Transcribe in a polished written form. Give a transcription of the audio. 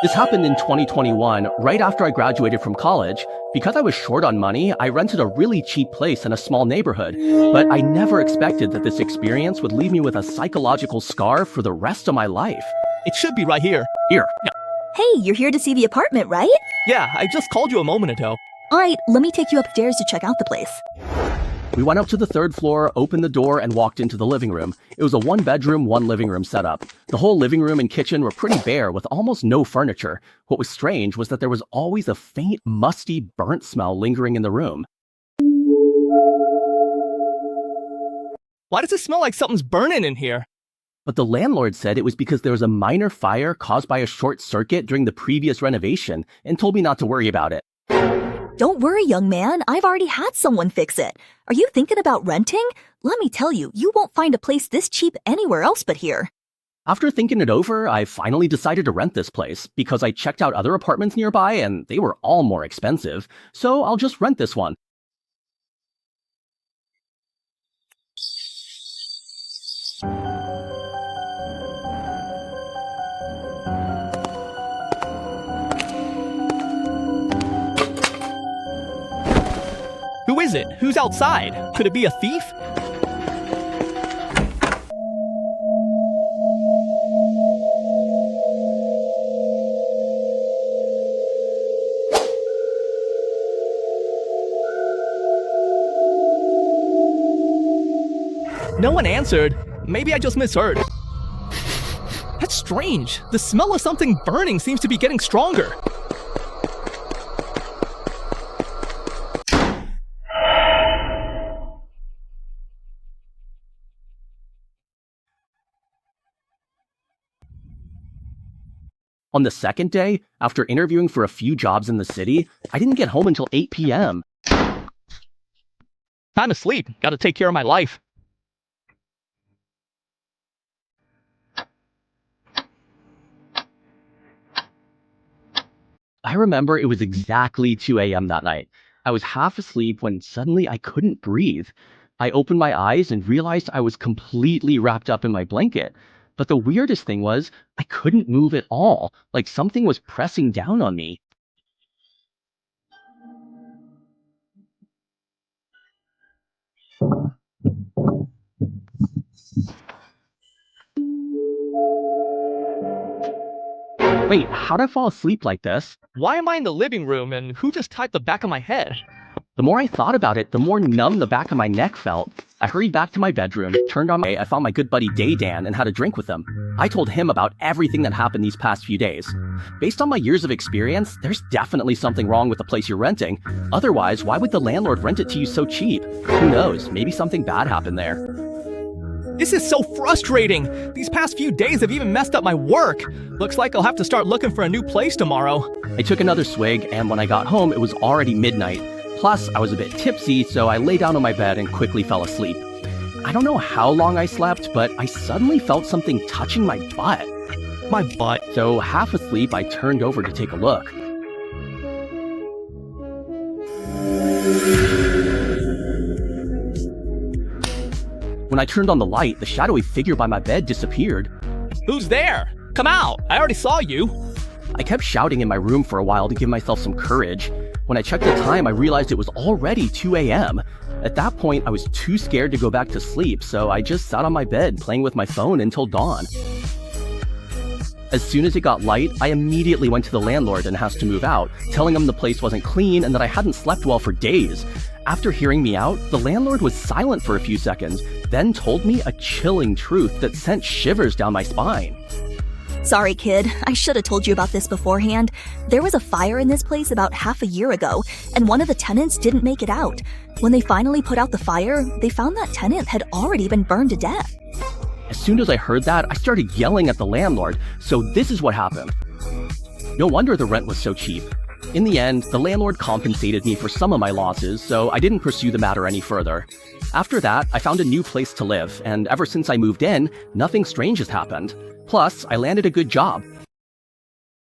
This happened in 2021, right after I graduated from college. Because I was short on money, I rented a really cheap place in a small neighborhood. But I never expected that this experience would leave me with a psychological scar for the rest of my life. It should be right here. Here. Hey, you're here to see the apartment, right? Yeah, I just called you a moment ago. Alright, let me take you upstairs to check out the place. We went up to the third floor, opened the door, and walked into the living room. It was a one-bedroom, one-living room setup. The whole living room and kitchen were pretty bare, with almost no furniture. What was strange was that there was always a faint, musty, burnt smell lingering in the room. Why does it smell like something's burning in here? But the landlord said it was because there was a minor fire caused by a short circuit during the previous renovation, and told me not to worry about it. Don't worry, young man. I've already had someone fix it. Are you thinking about renting? Let me tell you, you won't find a place this cheap anywhere else but here. After thinking it over, I finally decided to rent this place because I checked out other apartments nearby and they were all more expensive. So I'll just rent this one. Who is it? Who's outside? Could it be a thief? No one answered. Maybe I just misheard. That's strange. The smell of something burning seems to be getting stronger. On the second day, after interviewing for a few jobs in the city, I didn't get home until 8 p.m. I'm asleep. Gotta take care of my life. I remember it was exactly 2 a.m. that night. I was half asleep when suddenly I couldn't breathe. I opened my eyes and realized I was completely wrapped up in my blanket. But the weirdest thing was, I couldn't move at all, like something was pressing down on me. Wait, how'd I fall asleep like this? Why am I in the living room and who just typed the back of my head? The more I thought about it, the more numb the back of my neck felt. I hurried back to my bedroom, turned on I found my good buddy Daydan and had a drink with him. I told him about everything that happened these past few days. Based on my years of experience, there's definitely something wrong with the place you're renting. Otherwise, why would the landlord rent it to you so cheap? Who knows, maybe something bad happened there. This is so frustrating. These past few days have even messed up my work. Looks like I'll have to start looking for a new place tomorrow. I took another swig, and when I got home, it was already midnight. Plus, I was a bit tipsy, so I lay down on my bed and quickly fell asleep. I don't know how long I slept, but I suddenly felt something touching my butt. My butt? So, half asleep, I turned over to take a look. When I turned on the light, the shadowy figure by my bed disappeared. Who's there? Come out! I already saw you! I kept shouting in my room for a while to give myself some courage. When I checked the time, I realized it was already 2 a.m. At that point, I was too scared to go back to sleep, so I just sat on my bed playing with my phone until dawn. As soon as it got light, I immediately went to the landlord and asked to move out, telling him the place wasn't clean and that I hadn't slept well for days. After hearing me out, the landlord was silent for a few seconds, then told me a chilling truth that sent shivers down my spine. Sorry, kid. I should have told you about this beforehand. There was a fire in this place about half a year ago, and one of the tenants didn't make it out. When they finally put out the fire, they found that tenant had already been burned to death. As soon as I heard that, I started yelling at the landlord, so this is what happened. No wonder the rent was so cheap. In the end, the landlord compensated me for some of my losses, so I didn't pursue the matter any further. After that, I found a new place to live, and ever since I moved in, nothing strange has happened. Plus, I landed a good job.